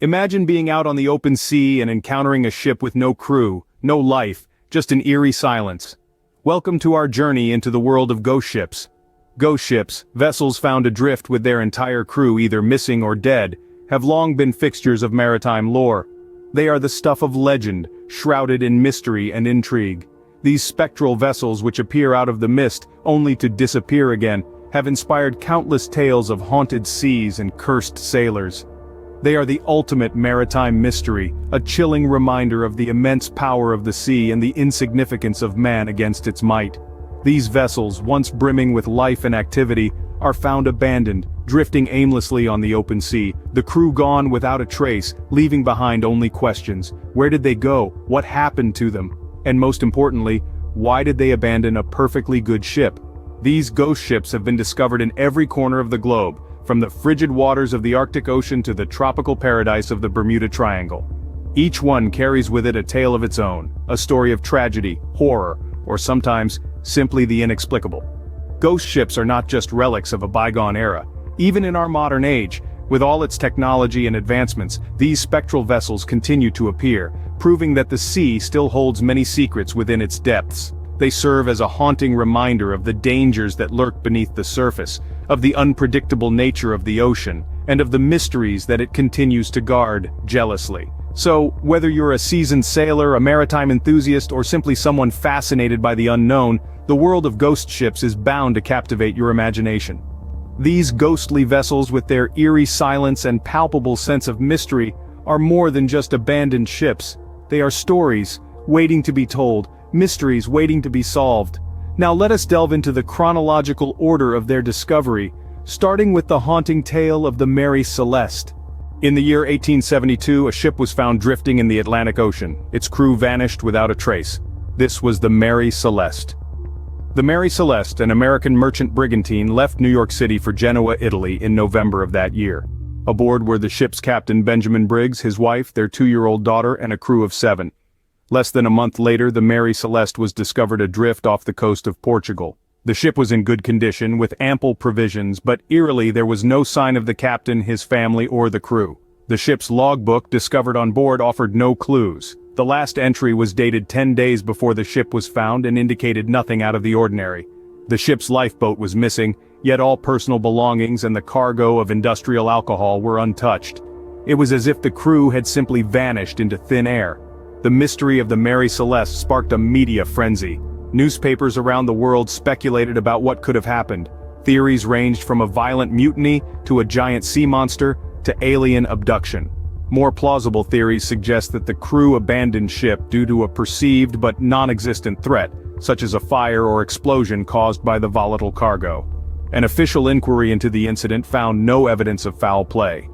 Imagine being out on the open sea and encountering a ship with no crew, no life, just an eerie silence. Welcome to our journey into the world of ghost ships. Ghost ships, vessels found adrift with their entire crew either missing or dead, have long been fixtures of maritime lore. They are the stuff of legend, shrouded in mystery and intrigue. These spectral vessels which appear out of the mist, only to disappear again, have inspired countless tales of haunted seas and cursed sailors. They are the ultimate maritime mystery, a chilling reminder of the immense power of the sea and the insignificance of man against its might. These vessels, once brimming with life and activity, are found abandoned, drifting aimlessly on the open sea, the crew gone without a trace, leaving behind only questions. Where did they go? What happened to them? And most importantly, why did they abandon a perfectly good ship? These ghost ships have been discovered in every corner of the globe, from the frigid waters of the Arctic Ocean to the tropical paradise of the Bermuda Triangle. Each one carries with it a tale of its own, a story of tragedy, horror, or sometimes, simply the inexplicable. Ghost ships are not just relics of a bygone era. Even in our modern age, with all its technology and advancements, these spectral vessels continue to appear, proving that the sea still holds many secrets within its depths. They serve as a haunting reminder of the dangers that lurk beneath the surface, of the unpredictable nature of the ocean, and of the mysteries that it continues to guard jealously. So, whether you're a seasoned sailor, a maritime enthusiast, or simply someone fascinated by the unknown, the world of ghost ships is bound to captivate your imagination. These ghostly vessels, with their eerie silence and palpable sense of mystery, are more than just abandoned ships. They are stories, waiting to be told, mysteries waiting to be solved. Now let us delve into the chronological order of their discovery, starting with the haunting tale of the Mary Celeste. In the year 1872, a ship was found drifting in the Atlantic Ocean. Its crew vanished without a trace. This was the Mary Celeste. The Mary Celeste, an American merchant brigantine, left New York City for Genoa, Italy in November of that year. Aboard were the ship's captain Benjamin Briggs, his wife, their 2-year-old daughter, and a crew of 7. Less than a month later, the Mary Celeste was discovered adrift off the coast of Portugal. The ship was in good condition, with ample provisions, but eerily there was no sign of the captain, his family, or the crew. The ship's logbook discovered on board offered no clues. The last entry was dated 10 days before the ship was found and indicated nothing out of the ordinary. The ship's lifeboat was missing, yet all personal belongings and the cargo of industrial alcohol were untouched. It was as if the crew had simply vanished into thin air. The mystery of the Mary Celeste sparked a media frenzy. Newspapers around the world speculated about what could have happened. Theories ranged from a violent mutiny, to a giant sea monster, to alien abduction. More plausible theories suggest that the crew abandoned ship due to a perceived but non-existent threat, such as a fire or explosion caused by the volatile cargo. An official inquiry into the incident found no evidence of foul play.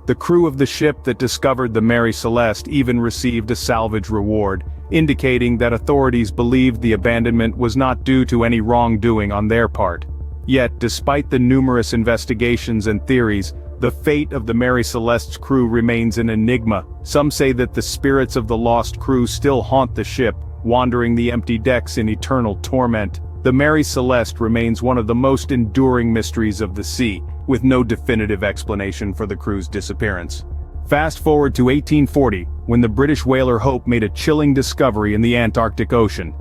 The crew of the ship that discovered the Mary Celeste even received a salvage reward, indicating that authorities believed the abandonment was not due to any wrongdoing on their part. Yet, despite the numerous investigations and theories, the fate of the Mary Celeste's crew remains an enigma. Some say that the spirits of the lost crew still haunt the ship, wandering the empty decks in eternal torment. The Mary Celeste remains one of the most enduring mysteries of the sea, with no definitive explanation for the crew's disappearance. Fast forward to 1840, when the British whaler Hope made a chilling discovery in the Antarctic Ocean: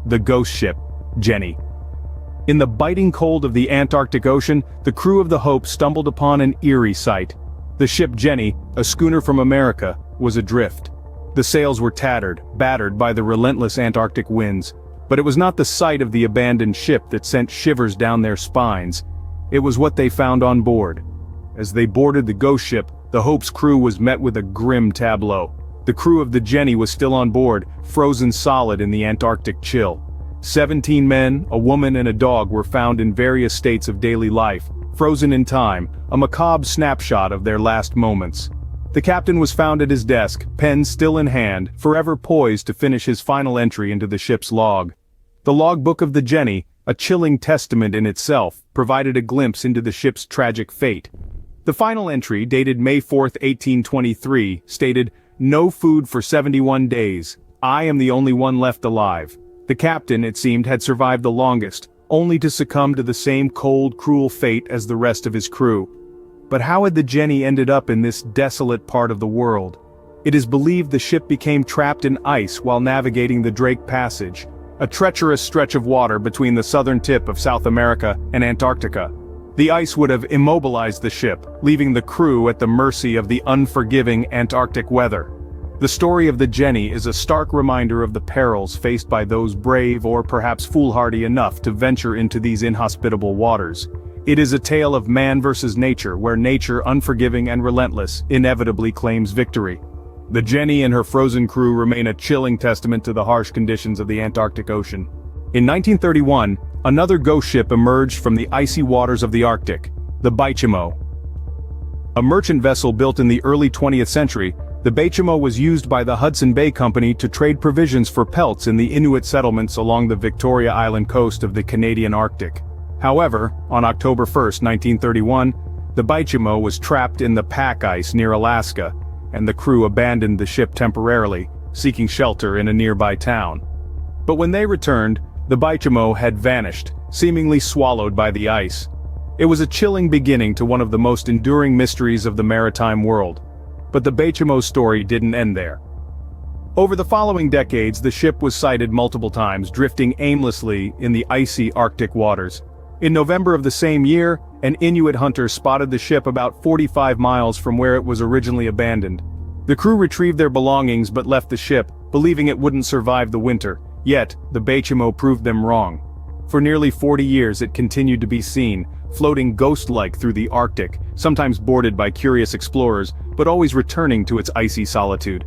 the ghost ship, Jenny. In the biting cold of the Antarctic Ocean, the crew of the Hope stumbled upon an eerie sight. The ship Jenny, a schooner from America, was adrift. The sails were tattered, battered by the relentless Antarctic winds. But it was not the sight of the abandoned ship that sent shivers down their spines. It was what they found on board. As they boarded the ghost ship, the Hope's crew was met with a grim tableau. The crew of the Jenny was still on board, frozen solid in the Antarctic chill. 17 men, a woman and a dog were found in various states of daily life, frozen in time, a macabre snapshot of their last moments. The captain was found at his desk, pen still in hand, forever poised to finish his final entry into the ship's log. The logbook of the Jenny, a chilling testament in itself, provided a glimpse into the ship's tragic fate. The final entry, dated May 4, 1823, stated, "No food for 71 days. I am the only one left alive." The captain, it seemed, had survived the longest, only to succumb to the same cold, cruel fate as the rest of his crew. But how had the Jenny ended up in this desolate part of the world? It is believed the ship became trapped in ice while navigating the Drake Passage, a treacherous stretch of water between the southern tip of South America and Antarctica. The ice would have immobilized the ship, leaving the crew at the mercy of the unforgiving Antarctic weather. The story of the Jenny is a stark reminder of the perils faced by those brave or perhaps foolhardy enough to venture into these inhospitable waters. It is a tale of man versus nature, where nature, unforgiving and relentless, inevitably claims victory. The Jenny and her frozen crew remain a chilling testament to the harsh conditions of the Antarctic Ocean. In 1931, another ghost ship emerged from the icy waters of the Arctic, the Baychimo. A merchant vessel built in the early 20th century, the Baychimo was used by the Hudson Bay Company to trade provisions for pelts in the Inuit settlements along the Victoria Island coast of the Canadian Arctic. However, on October 1, 1931, the Baychimo was trapped in the pack ice near Alaska, and the crew abandoned the ship temporarily, seeking shelter in a nearby town. But when they returned, the Baychimo had vanished, seemingly swallowed by the ice. It was a chilling beginning to one of the most enduring mysteries of the maritime world. But the Baychimo's story didn't end there. Over the following decades, the ship was sighted multiple times, drifting aimlessly in the icy Arctic waters. In November of the same year, an Inuit hunter spotted the ship about 45 miles from where it was originally abandoned. The crew retrieved their belongings but left the ship, believing it wouldn't survive the winter. Yet, the Baychimo proved them wrong. For nearly 40 years it continued to be seen, floating ghost-like through the Arctic, sometimes boarded by curious explorers, but always returning to its icy solitude.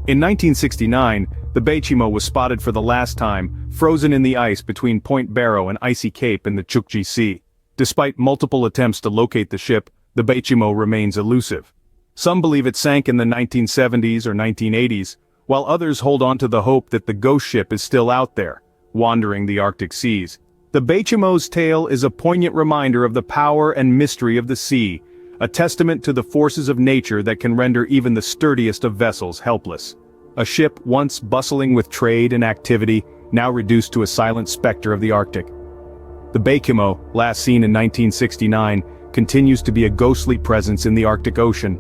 In 1969, the Baychimo was spotted for the last time, frozen in the ice between Point Barrow and Icy Cape in the Chukchi Sea. Despite multiple attempts to locate the ship, the Baychimo remains elusive. Some believe it sank in the 1970s or 1980s, while others hold on to the hope that the ghost ship is still out there, wandering the Arctic seas. The Baychimo's tale is a poignant reminder of the power and mystery of the sea, a testament to the forces of nature that can render even the sturdiest of vessels helpless. A ship once bustling with trade and activity, now reduced to a silent specter of the Arctic. The Baychimo, last seen in 1969, continues to be a ghostly presence in the Arctic Ocean.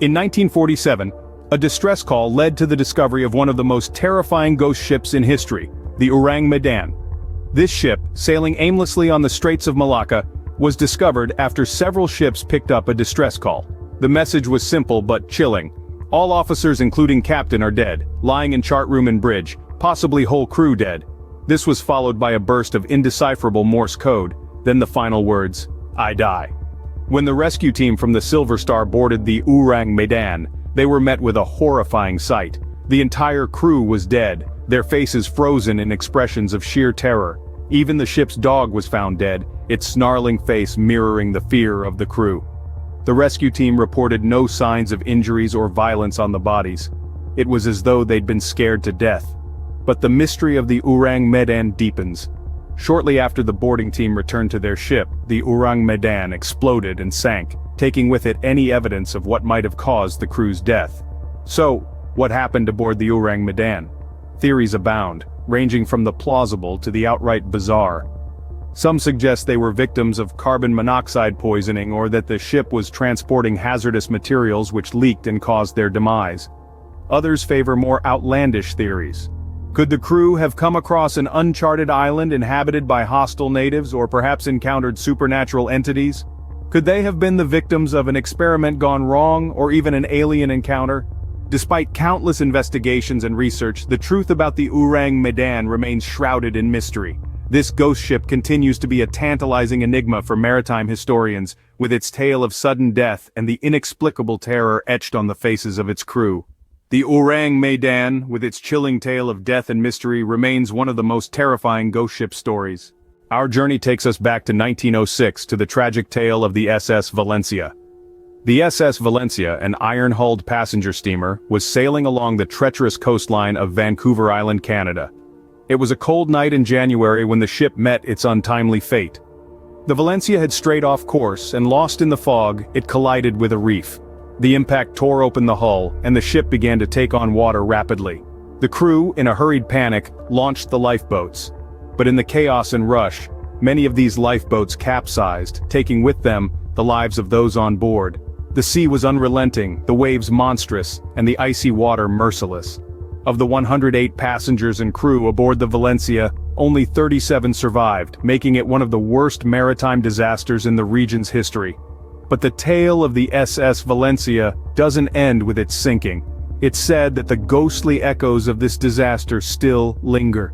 In 1947, a distress call led to the discovery of one of the most terrifying ghost ships in history, the Ourang Medan. This ship, sailing aimlessly on the Straits of Malacca, was discovered after several ships picked up a distress call. The message was simple but chilling. All officers including captain are dead, lying in chart room and bridge, possibly whole crew dead. This was followed by a burst of indecipherable Morse code, then the final words, "I die." When the rescue team from the Silver Star boarded the Ourang Medan, they were met with a horrifying sight. The entire crew was dead, their faces frozen in expressions of sheer terror. Even the ship's dog was found dead, its snarling face mirroring the fear of the crew. The rescue team reported no signs of injuries or violence on the bodies. It was as though they'd been scared to death. But the mystery of the Ourang Medan deepens. Shortly after the boarding team returned to their ship, the Ourang Medan exploded and sank, taking with it any evidence of what might have caused the crew's death. So, what happened aboard the Ourang Medan? Theories abound, ranging from the plausible to the outright bizarre. Some suggest they were victims of carbon monoxide poisoning or that the ship was transporting hazardous materials which leaked and caused their demise. Others favor more outlandish theories. Could the crew have come across an uncharted island inhabited by hostile natives or perhaps encountered supernatural entities? Could they have been the victims of an experiment gone wrong or even an alien encounter? Despite countless investigations and research, the truth about the Ourang Medan remains shrouded in mystery. This ghost ship continues to be a tantalizing enigma for maritime historians, with its tale of sudden death and the inexplicable terror etched on the faces of its crew. The Ourang Medan, with its chilling tale of death and mystery, remains one of the most terrifying ghost ship stories. Our journey takes us back to 1906 to the tragic tale of the SS Valencia. The SS Valencia, an iron-hulled passenger steamer, was sailing along the treacherous coastline of Vancouver Island, Canada. It was a cold night in January when the ship met its untimely fate. The Valencia had strayed off course, and lost in the fog, it collided with a reef. The impact tore open the hull, and the ship began to take on water rapidly. The crew, in a hurried panic, launched the lifeboats. But in the chaos and rush, many of these lifeboats capsized, taking with them the lives of those on board. The sea was unrelenting, the waves monstrous, and the icy water merciless. Of the 108 passengers and crew aboard the Valencia, only 37 survived, making it one of the worst maritime disasters in the region's history. But the tale of the SS Valencia doesn't end with its sinking. It's said that the ghostly echoes of this disaster still linger.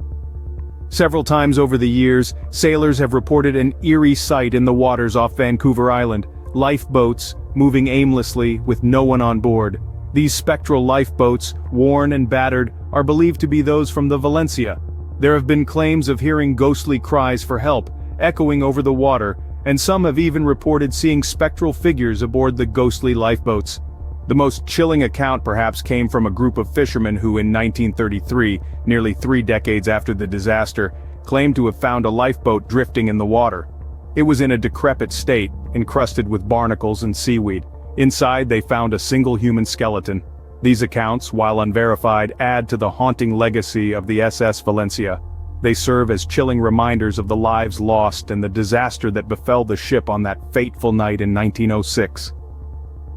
Several times over the years, sailors have reported an eerie sight in the waters off Vancouver Island, lifeboats moving aimlessly with no one on board. These spectral lifeboats, worn and battered, are believed to be those from the Valencia. There have been claims of hearing ghostly cries for help, echoing over the water, and some have even reported seeing spectral figures aboard the ghostly lifeboats. The most chilling account perhaps came from a group of fishermen who in 1933, nearly 3 decades after the disaster, claimed to have found a lifeboat drifting in the water. It was in a decrepit state, encrusted with barnacles and seaweed. Inside they found a single human skeleton. These accounts, while unverified, add to the haunting legacy of the SS Valencia. They serve as chilling reminders of the lives lost and the disaster that befell the ship on that fateful night in 1906.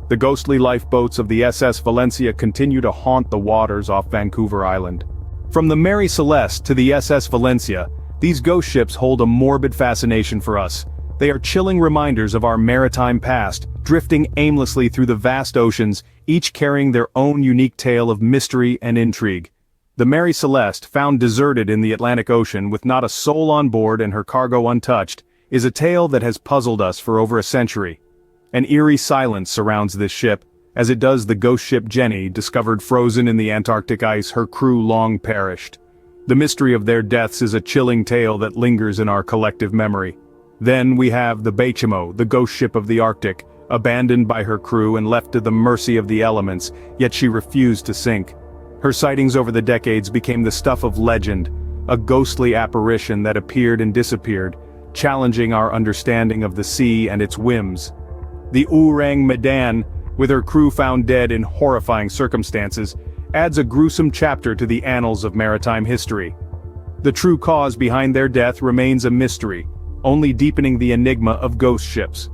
The ghostly lifeboats of the SS Valencia continue to haunt the waters off Vancouver Island. From the Mary Celeste to the SS Valencia, these ghost ships hold a morbid fascination for us. They are chilling reminders of our maritime past, drifting aimlessly through the vast oceans, each carrying their own unique tale of mystery and intrigue. The Mary Celeste, found deserted in the Atlantic Ocean with not a soul on board and her cargo untouched, is a tale that has puzzled us for over a century. An eerie silence surrounds this ship, as it does the ghost ship Jenny, discovered frozen in the Antarctic ice, her crew long perished. The mystery of their deaths is a chilling tale that lingers in our collective memory. Then we have the Baychimo, the ghost ship of the Arctic, abandoned by her crew and left to the mercy of the elements, yet she refused to sink. Her sightings over the decades became the stuff of legend, a ghostly apparition that appeared and disappeared, challenging our understanding of the sea and its whims. The Ourang Medan, with her crew found dead in horrifying circumstances, adds a gruesome chapter to the annals of maritime history. The true cause behind their death remains a mystery, only deepening the enigma of ghost ships.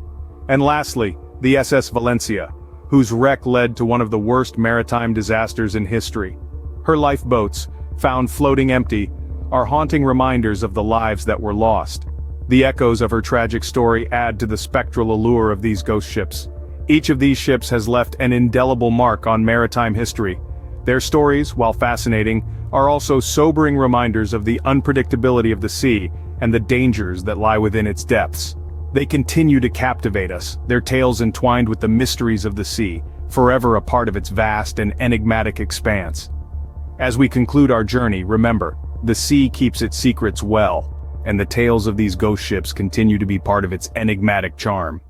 And lastly, the SS Valencia, whose wreck led to one of the worst maritime disasters in history. Her lifeboats, found floating empty, are haunting reminders of the lives that were lost. The echoes of her tragic story add to the spectral allure of these ghost ships. Each of these ships has left an indelible mark on maritime history. Their stories, while fascinating, are also sobering reminders of the unpredictability of the sea and the dangers that lie within its depths. They continue to captivate us, their tales entwined with the mysteries of the sea, forever a part of its vast and enigmatic expanse. As we conclude our journey, remember, the sea keeps its secrets well, and the tales of these ghost ships continue to be part of its enigmatic charm.